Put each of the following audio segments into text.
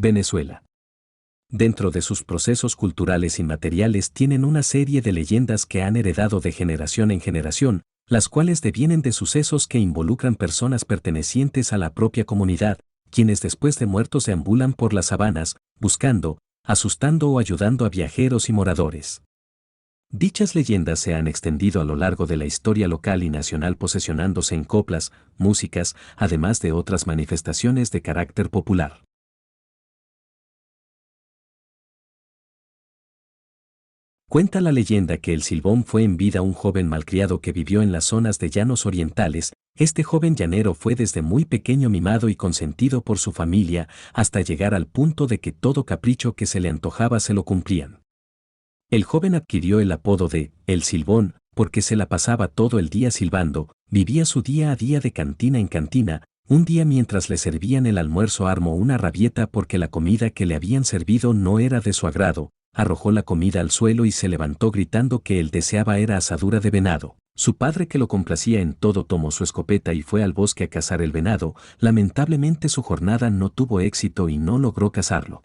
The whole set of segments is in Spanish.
Venezuela. Dentro de sus procesos culturales inmateriales tienen una serie de leyendas que han heredado de generación en generación, las cuales devienen de sucesos que involucran personas pertenecientes a la propia comunidad, quienes después de muertos deambulan por las sabanas, buscando, asustando o ayudando a viajeros y moradores. Dichas leyendas se han extendido a lo largo de la historia local y nacional posesionándose en coplas, músicas, además de otras manifestaciones de carácter popular. Cuenta la leyenda que el Silbón fue en vida un joven malcriado que vivió en las zonas de llanos orientales. Este joven llanero fue desde muy pequeño mimado y consentido por su familia, hasta llegar al punto de que todo capricho que se le antojaba se lo cumplían. El joven adquirió el apodo de El Silbón, porque se la pasaba todo el día silbando, vivía su día a día de cantina en cantina. Un día mientras le servían el almuerzo armó una rabieta porque la comida que le habían servido no era de su agrado, arrojó la comida al suelo y se levantó gritando que él deseaba era asadura de venado. Su padre, que lo complacía en todo, tomó su escopeta y fue al bosque a cazar el venado. Lamentablemente su jornada no tuvo éxito y no logró cazarlo.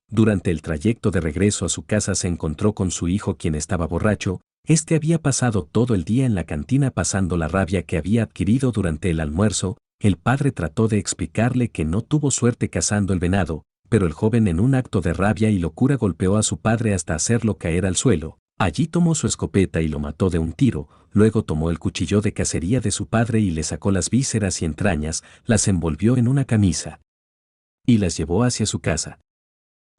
Durante el trayecto de regreso a su casa se encontró con su hijo, quien estaba borracho. Este había pasado todo el día en la cantina pasando la rabia que había adquirido durante el almuerzo. El padre trató de explicarle que no tuvo suerte cazando el venado, pero el joven, en un acto de rabia y locura, golpeó a su padre hasta hacerlo caer al suelo. Allí tomó su escopeta y lo mató de un tiro. Luego tomó el cuchillo de cacería de su padre y le sacó las vísceras y entrañas, las envolvió en una camisa y las llevó hacia su casa.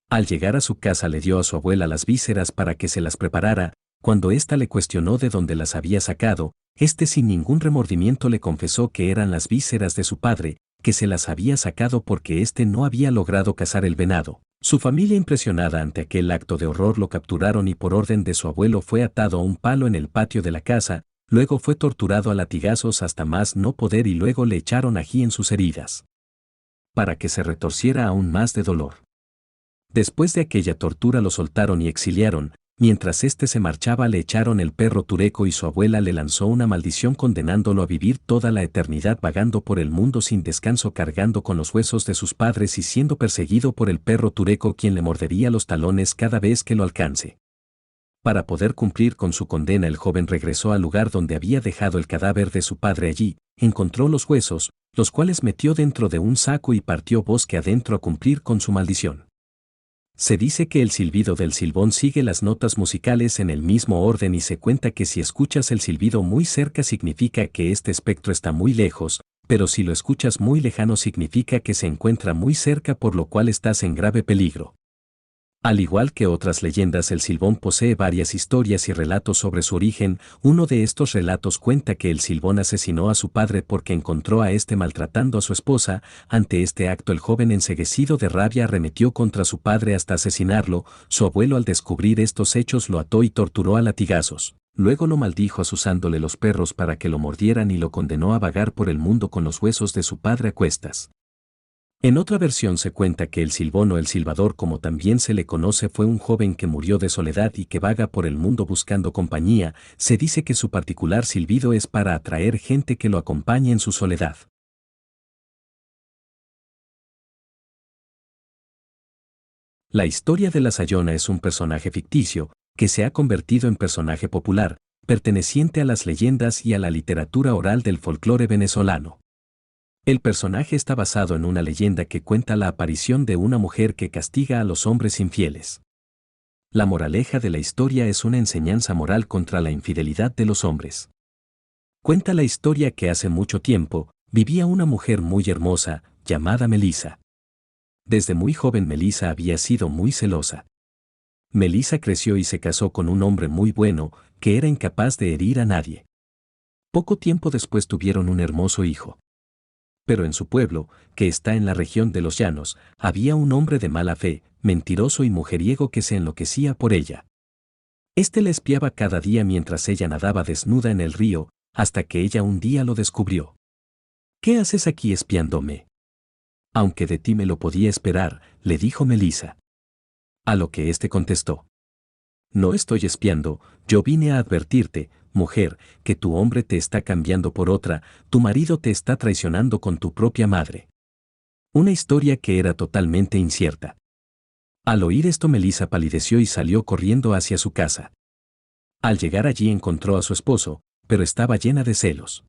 Al llegar a su casa le dio a su abuela las vísceras para que se las preparara. Cuando ésta le cuestionó de dónde las había sacado, este sin ningún remordimiento le confesó que eran las vísceras de su padre, que se las había sacado porque éste no había logrado cazar el venado. Su familia, impresionada ante aquel acto de horror, lo capturaron y por orden de su abuelo fue atado a un palo en el patio de la casa. Luego fue torturado a latigazos hasta más no poder y luego le echaron ají en sus heridas, para que se retorciera aún más de dolor. Después de aquella tortura lo soltaron y exiliaron. Mientras éste se marchaba le echaron el perro tureco y su abuela le lanzó una maldición condenándolo a vivir toda la eternidad vagando por el mundo sin descanso, cargando con los huesos de sus padres y siendo perseguido por el perro tureco, quien le mordería los talones cada vez que lo alcance. Para poder cumplir con su condena, el joven regresó al lugar donde había dejado el cadáver de su padre. Allí encontró los huesos, los cuales metió dentro de un saco y partió bosque adentro a cumplir con su maldición. Se dice que el silbido del silbón sigue las notas musicales en el mismo orden y se cuenta que si escuchas el silbido muy cerca significa que este espectro está muy lejos, pero si lo escuchas muy lejano significa que se encuentra muy cerca, por lo cual estás en grave peligro. Al igual que otras leyendas, el Silbón posee varias historias y relatos sobre su origen. Uno de estos relatos cuenta que el Silbón asesinó a su padre porque encontró a este maltratando a su esposa. Ante este acto, el joven, enceguecido de rabia, arremetió contra su padre hasta asesinarlo. Su abuelo, al descubrir estos hechos, lo ató y torturó a latigazos. Luego lo maldijo asusándole los perros para que lo mordieran y lo condenó a vagar por el mundo con los huesos de su padre a cuestas. En otra versión se cuenta que el Silbón, o el Silbador como también se le conoce, fue un joven que murió de soledad y que vaga por el mundo buscando compañía. Se dice que su particular silbido es para atraer gente que lo acompañe en su soledad. La historia de la Sayona es un personaje ficticio que se ha convertido en personaje popular, perteneciente a las leyendas y a la literatura oral del folclore venezolano. El personaje está basado en una leyenda que cuenta la aparición de una mujer que castiga a los hombres infieles. La moraleja de la historia es una enseñanza moral contra la infidelidad de los hombres. Cuenta la historia que hace mucho tiempo vivía una mujer muy hermosa, llamada Melisa. Desde muy joven Melisa había sido muy celosa. Melisa creció y se casó con un hombre muy bueno, que era incapaz de herir a nadie. Poco tiempo después tuvieron un hermoso hijo. Pero en su pueblo, que está en la región de los llanos, había un hombre de mala fe, mentiroso y mujeriego, que se enloquecía por ella. Este la espiaba cada día mientras ella nadaba desnuda en el río, hasta que ella un día lo descubrió. «¿Qué haces aquí espiándome?» «Aunque de ti me lo podía esperar», le dijo Melisa. A lo que éste contestó: «No estoy espiando, yo vine a advertirte, mujer, que tu hombre te está cambiando por otra, tu marido te está traicionando con tu propia madre». Una historia que era totalmente incierta. Al oír esto, Melissa palideció y salió corriendo hacia su casa. Al llegar allí encontró a su esposo, pero estaba llena de celos.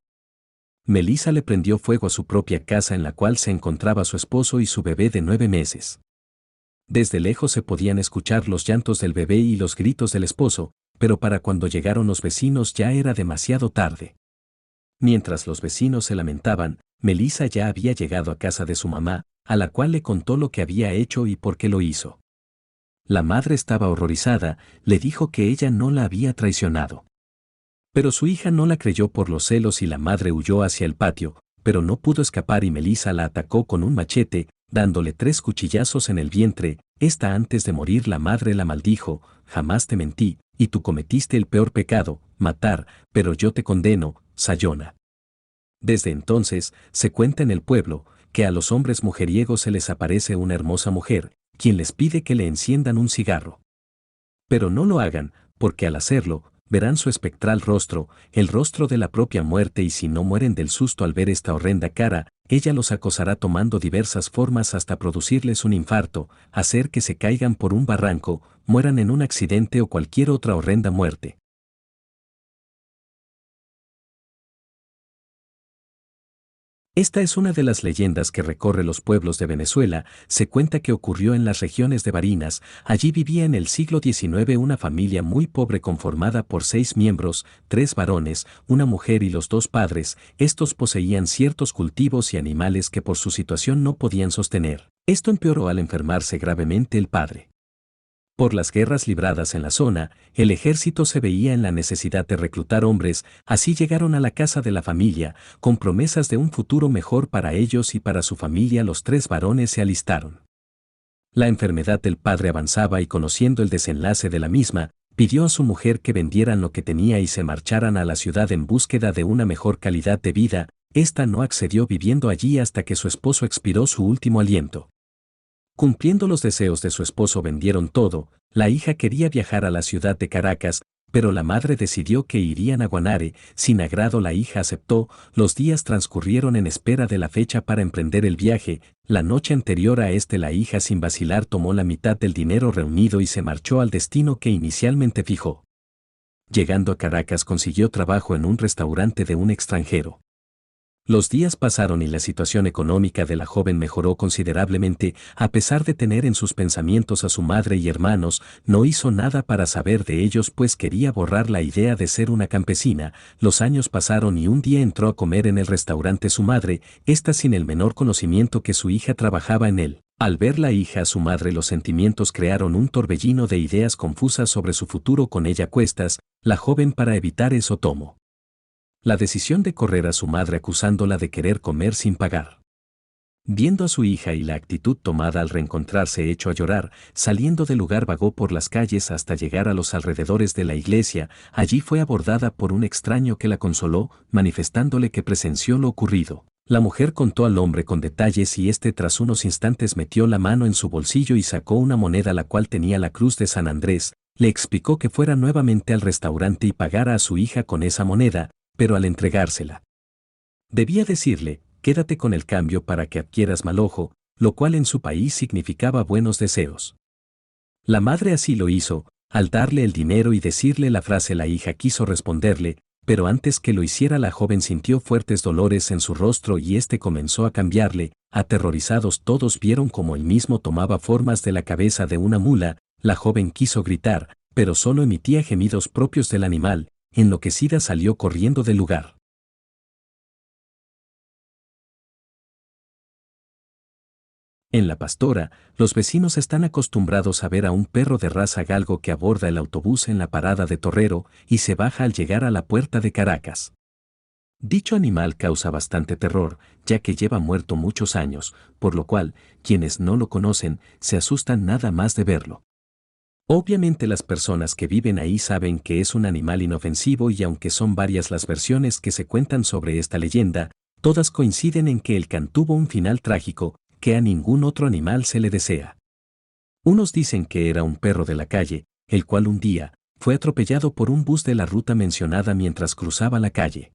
Melissa le prendió fuego a su propia casa en la cual se encontraba su esposo y su bebé de 9 meses. Desde lejos se podían escuchar los llantos del bebé y los gritos del esposo, pero para cuando llegaron los vecinos ya era demasiado tarde. Mientras los vecinos se lamentaban, Melissa ya había llegado a casa de su mamá, a la cual le contó lo que había hecho y por qué lo hizo. La madre estaba horrorizada, le dijo que ella no la había traicionado. Pero su hija no la creyó por los celos y la madre huyó hacia el patio, pero no pudo escapar y Melissa la atacó con un machete, dándole 3 cuchillazos en el vientre. Esta antes de morir la madre la maldijo: jamás te mentí, y tú cometiste el peor pecado, matar, pero yo te condeno, Sayona. Desde entonces, se cuenta en el pueblo, que a los hombres mujeriegos se les aparece una hermosa mujer, quien les pide que le enciendan un cigarro. Pero no lo hagan, porque al hacerlo, verán su espectral rostro, el rostro de la propia muerte, y si no mueren del susto al ver esta horrenda cara, ella los acosará tomando diversas formas hasta producirles un infarto, hacer que se caigan por un barranco, mueran en un accidente o cualquier otra horrenda muerte. Esta es una de las leyendas que recorre los pueblos de Venezuela. Se cuenta que ocurrió en las regiones de Barinas. Allí vivía en el siglo XIX una familia muy pobre conformada por 6 miembros, 3 varones, una mujer y los 2 padres. Estos poseían ciertos cultivos y animales que por su situación no podían sostener. Esto empeoró al enfermarse gravemente el padre. Por las guerras libradas en la zona, el ejército se veía en la necesidad de reclutar hombres. Así llegaron a la casa de la familia, con promesas de un futuro mejor para ellos y para su familia. Los 3 varones se alistaron. La enfermedad del padre avanzaba y, conociendo el desenlace de la misma, pidió a su mujer que vendieran lo que tenía y se marcharan a la ciudad en búsqueda de una mejor calidad de vida. Esta no accedió, viviendo allí hasta que su esposo expiró su último aliento. Cumpliendo los deseos de su esposo, vendieron todo. La hija quería viajar a la ciudad de Caracas, pero la madre decidió que irían a Guanare. Sin agrado, la hija aceptó. Los días transcurrieron en espera de la fecha para emprender el viaje. La noche anterior a la hija sin vacilar tomó la mitad del dinero reunido y se marchó al destino que inicialmente fijó. Llegando a Caracas, consiguió trabajo en un restaurante de un extranjero. Los días pasaron y la situación económica de la joven mejoró considerablemente. A pesar de tener en sus pensamientos a su madre y hermanos, no hizo nada para saber de ellos, pues quería borrar la idea de ser una campesina. Los años pasaron y un día entró a comer en el restaurante su madre, esta sin el menor conocimiento que su hija trabajaba en él. Al ver la hija a su madre, los sentimientos crearon un torbellino de ideas confusas sobre su futuro con ella a cuestas. La joven, para evitar eso, tomó la decisión de correr a su madre acusándola de querer comer sin pagar. Viendo a su hija y la actitud tomada al reencontrarse, echó a llorar. Saliendo del lugar, vagó por las calles hasta llegar a los alrededores de la iglesia. Allí fue abordada por un extraño que la consoló, manifestándole que presenció lo ocurrido. La mujer contó al hombre con detalles y tras unos instantes metió la mano en su bolsillo y sacó una moneda la cual tenía la cruz de San Andrés. Le explicó que fuera nuevamente al restaurante y pagara a su hija con esa moneda, pero al entregársela, debía decirle: quédate con el cambio para que adquieras mal ojo, lo cual en su país significaba buenos deseos. La madre así lo hizo. Al darle el dinero y decirle la frase, la hija quiso responderle, pero antes que lo hiciera, la joven sintió fuertes dolores en su rostro y comenzó a cambiarle. Aterrorizados, todos vieron cómo él mismo tomaba formas de la cabeza de una mula. La joven quiso gritar, pero solo emitía gemidos propios del animal. Enloquecida, salió corriendo del lugar. En La Pastora, los vecinos están acostumbrados a ver a un perro de raza galgo que aborda el autobús en la parada de Torrero y se baja al llegar a la puerta de Caracas. Dicho animal causa bastante terror, ya que lleva muerto muchos años, por lo cual, quienes no lo conocen, se asustan nada más de verlo. Obviamente las personas que viven ahí saben que es un animal inofensivo, y aunque son varias las versiones que se cuentan sobre esta leyenda, todas coinciden en que el can tuvo un final trágico, que a ningún otro animal se le desea. Unos dicen que era un perro de la calle, el cual un día fue atropellado por un bus de la ruta mencionada mientras cruzaba la calle.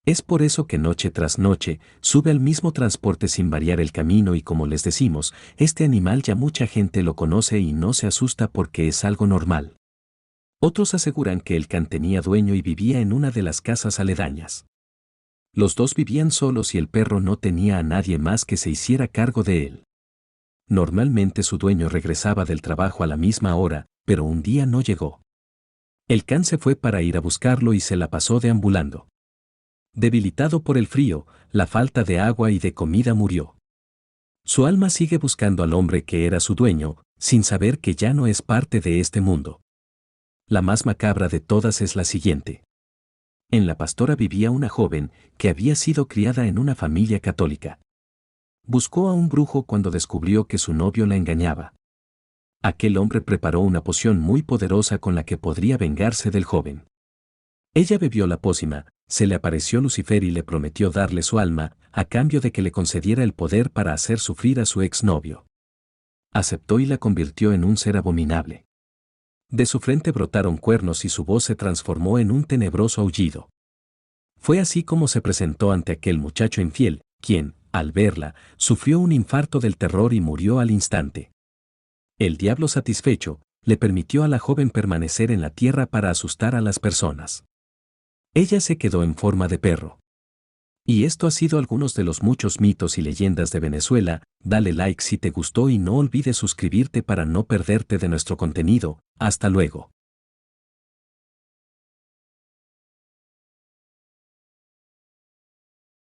Es por eso que noche tras noche sube al mismo transporte sin variar el camino y como les decimos, este animal ya mucha gente lo conoce y no se asusta porque es algo normal. Otros aseguran que el can tenía dueño y vivía en una de las casas aledañas. Los dos vivían solos y el perro no tenía a nadie más que se hiciera cargo de él. Normalmente su dueño regresaba del trabajo a la misma hora, pero un día no llegó. El can se fue para ir a buscarlo y se la pasó deambulando. Debilitado por el frío, la falta de agua y de comida murió. Su alma sigue buscando al hombre que era su dueño, sin saber que ya no es parte de este mundo. La más macabra de todas es la siguiente. En La Pastora vivía una joven que había sido criada en una familia católica. Buscó a un brujo cuando descubrió que su novio la engañaba. Aquel hombre preparó una poción muy poderosa con la que podría vengarse del joven. Ella bebió la pócima, se le apareció Lucifer y le prometió darle su alma, a cambio de que le concediera el poder para hacer sufrir a su exnovio. Aceptó y la convirtió en un ser abominable. De su frente brotaron cuernos y su voz se transformó en un tenebroso aullido. Fue así como se presentó ante aquel muchacho infiel, quien, al verla, sufrió un infarto del terror y murió al instante. El diablo satisfecho, le permitió a la joven permanecer en la tierra para asustar a las personas. Ella se quedó en forma de perro. Y esto ha sido algunos de los muchos mitos y leyendas de Venezuela. Dale like si te gustó y no olvides suscribirte para no perderte de nuestro contenido. Hasta luego.